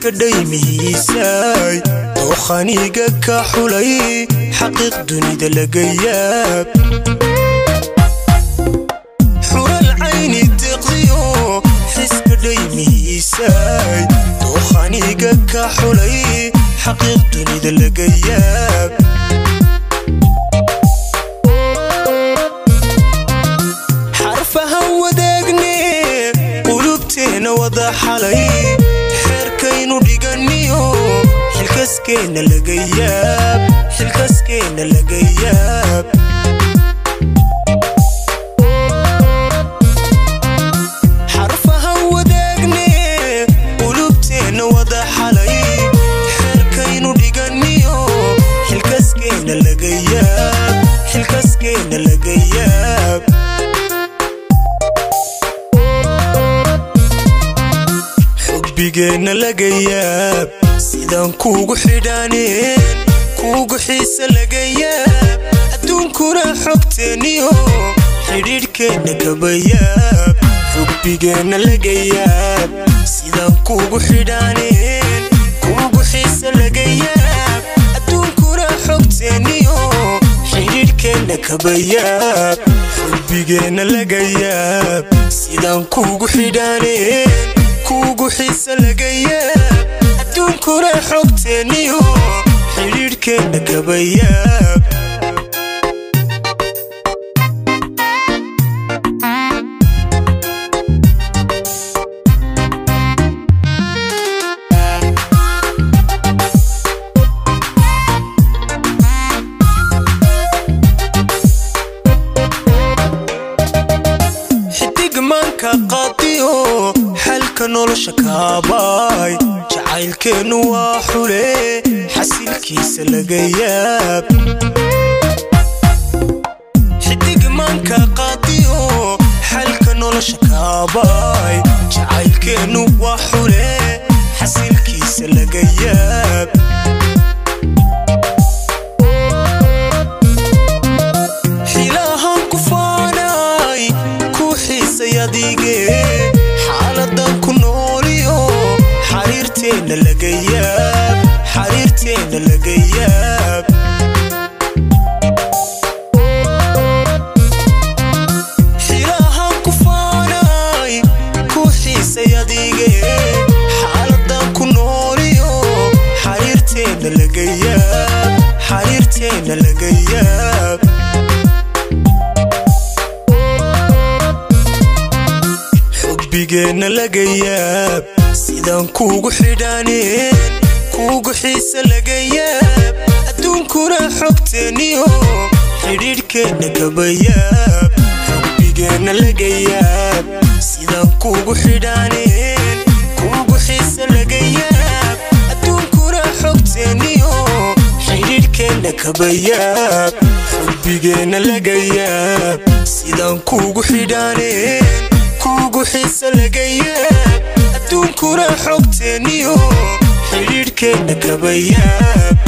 iska dhaymihiisay dookhaniga ka xulay xaqiiq dunida laga yaab xural cayni deqdiyo iska dhaymihiisay dookhaniga ka xulay xaqiiq dunida laga yaab xarfaha wadaagni qulubteena wada xalay xeerkaynu dhiganiyo xilkaskeena laga yaab xilkaskeena laga yaab xarfaha wadaagni qulubteena wada xalay xeerkaynu dhiganiyo xilkaskeena laga yaab xilkaskeena laga yaab bigena laga yaab sidaan kuugu xidhaneen kuugu xiisa laga yaab adduunkuna xogteeniyo xidhiidhkeena kaba yaab xubbigeenna laga yaab sidaan kuugu xidhaneen kuugu xiisa laga yaab adduunkuna xogteeniyo xidhiidhkeena kaba yaab xubbigeenna laga yaab sidaan kuugu xidhaneen kuugu xiisa laga yaab adduunkuna xogteeniyo xidhiidhkeena kaba yaab xidigmanka qaadiyo xalka nolosha kaabay jacaylkeenu waa xule xasilkiisa laga yaab xidigmanka qaadiyo xalka nolosha kaabay jacaylkeenu waa xule xasilkiisa laga yaab xilaahan ku faanay ku xiisay adige xaaladan ku nooliyo xariirteena laga yaab xariirteena laga yaab xilaahan ku faanay ku xiisay adige xaaladan ku nooliyo xariirteena laga yaab xariirteena laga yaab bigena laga yaab sidaan kuugu xidhaneen kuugu xiisa laga yaab adduunkuna xogteeniyo xidhiidhkeena kaba yaab xubbigeenna laga yaab sidaan kuugu xidhaneen kuugu xiisa laga yaab adduunkuna xogteeniyo xidhiidhkeena kaba yaab xubbigeenna laga yaab sidaan kuugu xidhaneen kuugu xiisa laga yaab adduunkuna xogteeniyo xidhiidhkeena kaba yaab